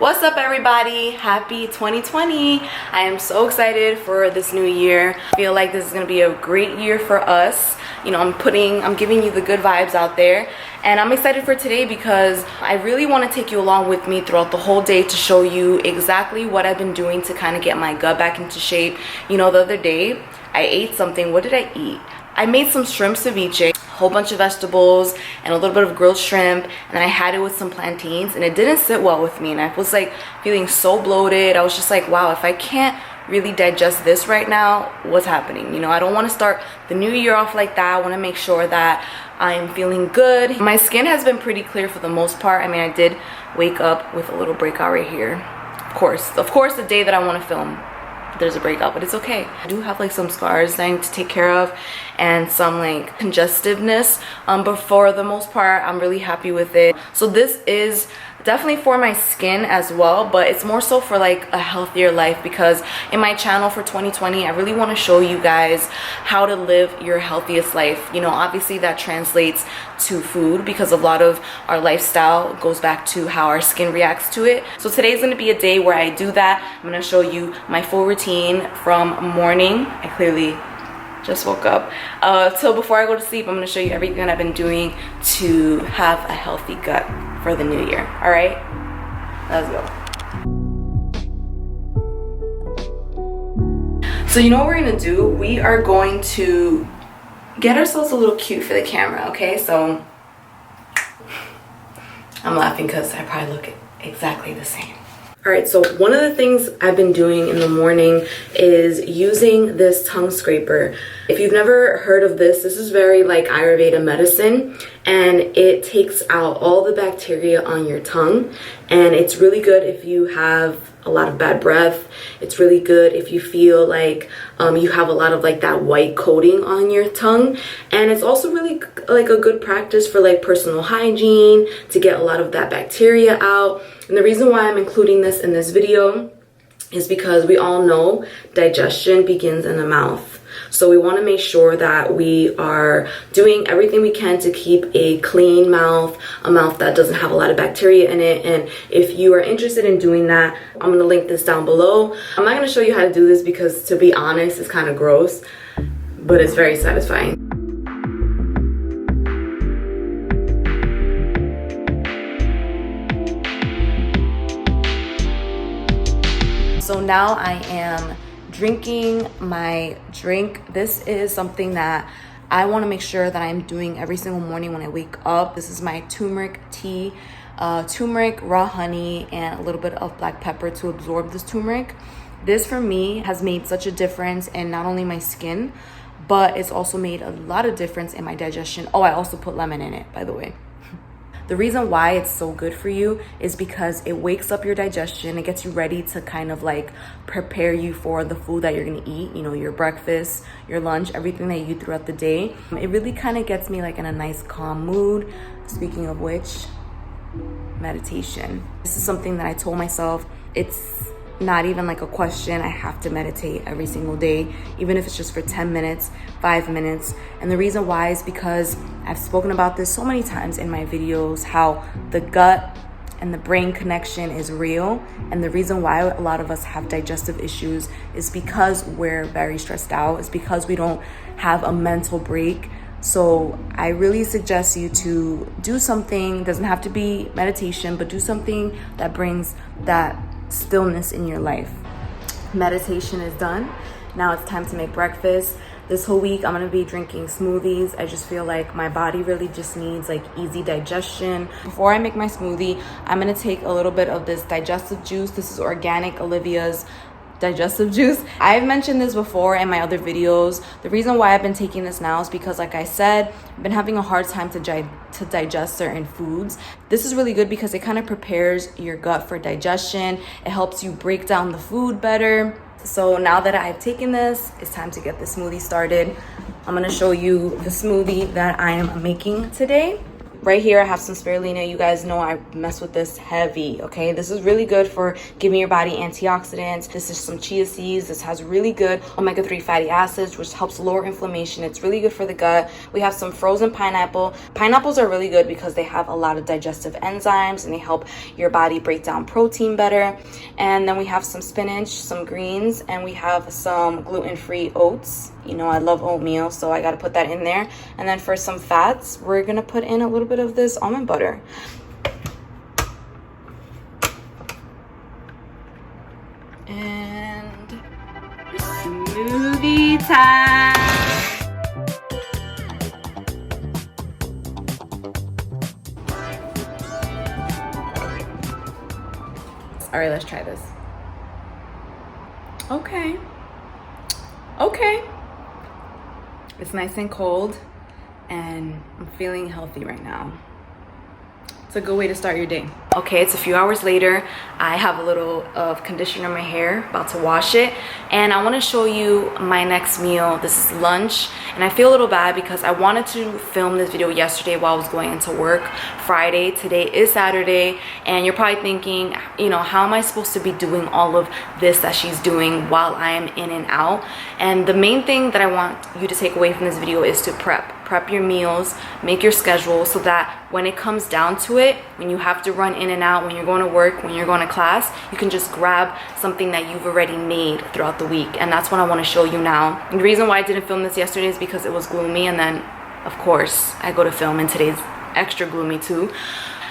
What's up, everybody? Happy 2020. I am so excited for this new year. I feel like this is gonna be a great year for us. You know, I'm giving you the good vibes out there, and I'm excited for today because I really want to take you along with me throughout the whole day to show you exactly what I've been doing to kind of get my gut back into shape. You know, the other day I ate something. What did I eat? I made some shrimp ceviche, a whole bunch of vegetables and a little bit of grilled shrimp, and I had it with some plantains, and it didn't sit well with me, and I was like feeling so bloated. I was just like, wow, if I can't really digest this right now, what's happening? You know, I don't want to start the new year off like that. I want to make sure that I'm feeling good. My skin has been pretty clear for the most part. I mean, I did wake up with a little breakout right here. Of course, the day that I want to film, there's a breakout, but it's okay. I do have like some scars that I need to take care of and some like congestiveness, but for the most part I'm really happy with it. So this is definitely for my skin as well, but it's more so for like a healthier life, because in my channel for 2020 I really want to show you guys how to live your healthiest life. You know, obviously that translates to food because a lot of our lifestyle goes back to how our skin reacts to it. So today's going to be a day where I do that. I'm going to show you my full routine from morning. I clearly just woke up till before I go to sleep. I'm going to show you everything that I've been doing to have a healthy gut for the new year. All right, let's go. So you know what we're going to do? We are going to get ourselves a little cute for the camera, okay? So I'm laughing because I probably look exactly the same. All right, so one of the things I've been doing in the morning is using this tongue scraper. If you've never heard of this is very like Ayurveda medicine, and it takes out all the bacteria on your tongue, and it's really good if you have a lot of bad breath. It's really good if you feel like you have a lot of like that white coating on your tongue, and it's also really like a good practice for like personal hygiene to get a lot of that bacteria out. And the reason why I'm including this in this video is because we all know digestion begins in the mouth. So we want to make sure that we are doing everything we can to keep a clean mouth, a mouth that doesn't have a lot of bacteria in it. And if you are interested in doing that, I'm going to link this down below. I'm not going to show you how to do this because, to be honest, it's kind of gross, but it's very satisfying. So now I am drinking my drink. This is something that I want to make sure that I'm doing every single morning when I wake up. This is my turmeric tea, turmeric, raw honey, and a little bit of black pepper to absorb this turmeric. This for me has made such a difference in not only my skin, but it's also made a lot of difference in my digestion. Oh, I also put lemon in it, by the way. The reason why it's so good for you is because it wakes up your digestion. It gets you ready to kind of like prepare you for the food that you're gonna eat, you know, your breakfast, your lunch, everything that you eat throughout the day. It really kind of gets me like in a nice calm mood. Speaking of which, meditation. This is something that I told myself, it's not even like a question. I have to meditate every single day, even if it's just for 10 minutes, 5 minutes. And the reason why is because I've spoken about this so many times in my videos, how the gut and the brain connection is real. And the reason why a lot of us have digestive issues is because we're very stressed out. It's because we don't have a mental break. So I really suggest you to do something. It doesn't have to be meditation, but do something that brings that stillness in your life. Meditation is done. Now it's time to make breakfast. This whole week I'm gonna be drinking smoothies. I just feel like my body really just needs like easy digestion. Before I make my smoothie, I'm gonna take a little bit of this digestive juice. This is organic Olivia's digestive juice. I've mentioned this before in my other videos. The reason why I've been taking this now is because, like I said, I've been having a hard time to digest certain foods. This is really good because it kind of prepares your gut for digestion. It helps you break down the food better. So now that I've taken this, it's time to get the smoothie started. I'm gonna show you the smoothie that I am making today. Right here I have some spirulina. You guys know I mess with this heavy, okay? This is really good for giving your body antioxidants. This is some chia seeds. This has really good omega-3 fatty acids, which helps lower inflammation. It's really good for the gut. We have some frozen pineapple. Pineapples are really good because they have a lot of digestive enzymes and they help your body break down protein better. And then we have some spinach, some greens, and we have some gluten-free oats. You know, I love oatmeal, so I got to put that in there. And then for some fats, we're going to put in a little bit of this almond butter. And smoothie time. All right, let's try this. Okay. It's nice and cold and I'm feeling healthy right now. It's a good way to start your day. Okay, it's a few hours later. I have a little of conditioner in my hair, about to wash it, and I want to show you my next meal. This is lunch, and I feel a little bad because I wanted to film this video yesterday while I was going into work. Friday, today is Saturday, and you're probably thinking, you know, how am I supposed to be doing all of this that she's doing while I'm in and out? And the main thing that I want you to take away from this video is to prep your meals, make your schedule, so that when it comes down to it, when you have to run in and out, when you're going to work, when you're going to class, you can just grab something that you've already made throughout the week. And that's what I want to show you now. And the reason why I didn't film this yesterday is because it was gloomy, and then of course I go to film and today's extra gloomy too.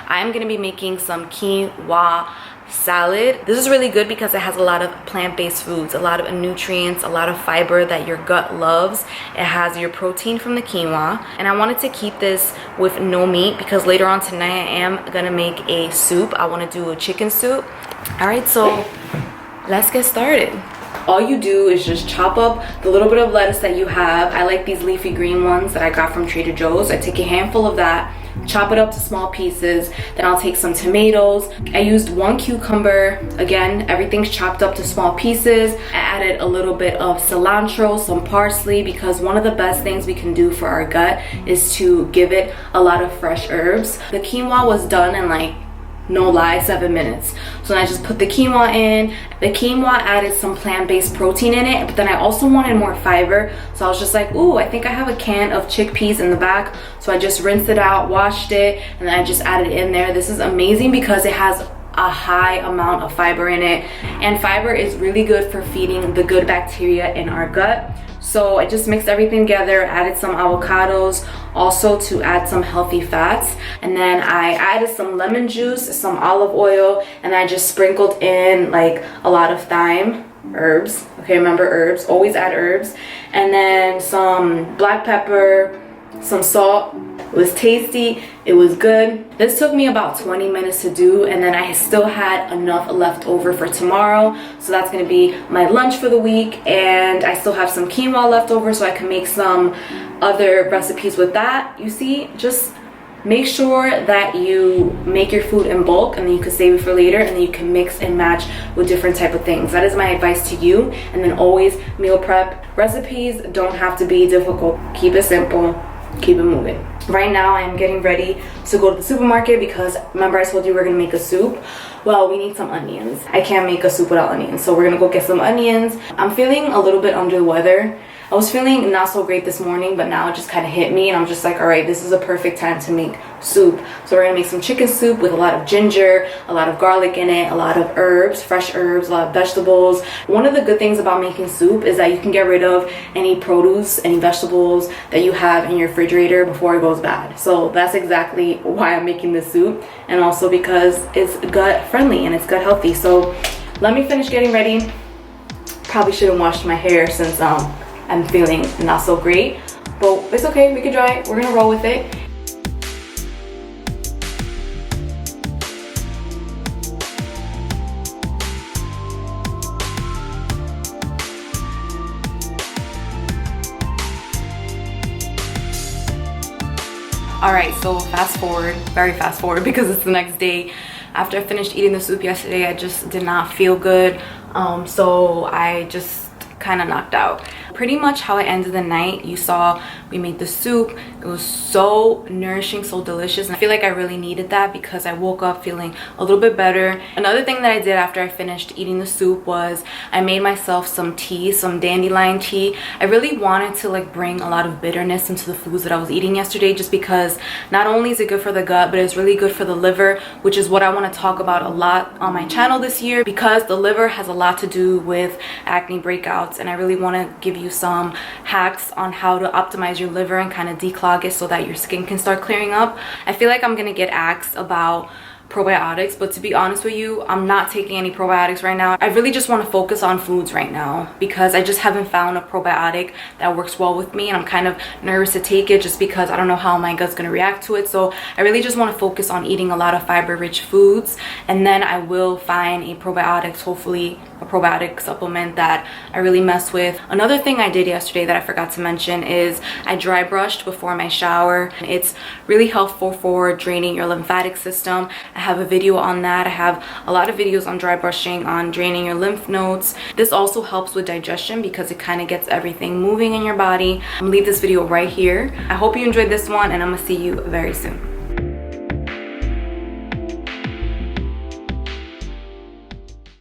I'm going to be making some quinoa salad. This is really good because it has a lot of plant-based foods, a lot of nutrients, a lot of fiber that your gut loves. It has your protein from the quinoa, and I wanted to keep this with no meat because later on tonight I am gonna make a soup. I want to do a chicken soup. All right, so let's get started. All you do is just chop up the little bit of lettuce that you have. I like these leafy green ones that I got from Trader Joe's. I take a handful of that, chop it up to small pieces. Then I'll take some tomatoes. I used 1 cucumber. Again, everything's chopped up to small pieces. I added a little bit of cilantro, some parsley, because one of the best things we can do for our gut is to give it a lot of fresh herbs. The quinoa was done in, like, no lie, 7 minutes. So I just put the quinoa in. The quinoa added some plant-based protein in it, but then I also wanted more fiber. So I was just like, ooh, I think I have a can of chickpeas in the back. So I just rinsed it out, washed it, and then I just added it in there. This is amazing because it has a high amount of fiber in it, and fiber is really good for feeding the good bacteria in our gut. So I just mixed everything together, added some avocados, also to add some healthy fats. And then I added some lemon juice, some olive oil, and I just sprinkled in like a lot of thyme, herbs. Okay, remember herbs, always add herbs. And then some black pepper, some salt. It was tasty, it was good. This took me about 20 minutes to do, and then I still had enough left over for tomorrow. So that's gonna be my lunch for the week, and I still have some quinoa left over so I can make some other recipes with that. You see, just make sure that you make your food in bulk, and then you can save it for later, and then you can mix and match with different type of things. That is my advice to you. And then always meal prep. Recipes don't have to be difficult. Keep it simple, keep it moving. Right now I am getting ready to go to the supermarket because remember I told you we're gonna make a soup. Well, we need some onions. I can't make a soup without onions, so we're gonna go get some onions. I'm feeling a little bit under the weather. I was feeling not so great this morning, but now it just kind of hit me, and I'm just like, all right, this is a perfect time to make soup. So we're gonna make some chicken soup with a lot of ginger, a lot of garlic in it, a lot of herbs, fresh herbs, a lot of vegetables. One of the good things about making soup is that you can get rid of any produce, any vegetables that you have in your refrigerator before it goes bad. So that's exactly why I'm making this soup, and also because it's gut friendly and it's gut healthy. So let me finish getting ready. Probably shouldn't wash my hair since I'm feeling not so great, but it's okay, we can dry it. We're gonna roll with it. All right, so fast forward, very fast forward because it's the next day. After I finished eating the soup yesterday, I just did not feel good. So I just kind of knocked out. pretty much how I ended the night. You saw we made the soup. It was so nourishing, so delicious, and I feel like I really needed that because I woke up feeling a little bit better. Another thing that I did after I finished eating the soup was I made myself some tea, some dandelion tea. I really wanted to like bring a lot of bitterness into the foods that I was eating yesterday, just because not only is it good for the gut, but it's really good for the liver, which is what I want to talk about a lot on my channel this year, because the liver has a lot to do with acne breakouts, and I really want to give you some hacks on how to optimize your liver and kind of declog it so that your skin can start clearing up. I feel like I'm gonna get asked about probiotics, but to be honest with you, I'm not taking any probiotics right now. I really just want to focus on foods right now because I just haven't found a probiotic that works well with me, and I'm kind of nervous to take it just because I don't know how my gut's going to react to it. So I really just want to focus on eating a lot of fiber rich foods, and then I will find a probiotics, hopefully a probiotic supplement that I really mess with. Another thing I did yesterday that I forgot to mention is I dry brushed before my shower. It's really helpful for draining your lymphatic system. I have a video on that. I have a lot of videos on dry brushing, on draining your lymph nodes. This also helps with digestion because it kind of gets everything moving in your body. I'm gonna leave this video right here. I hope you enjoyed this one, and I'm gonna see you very soon.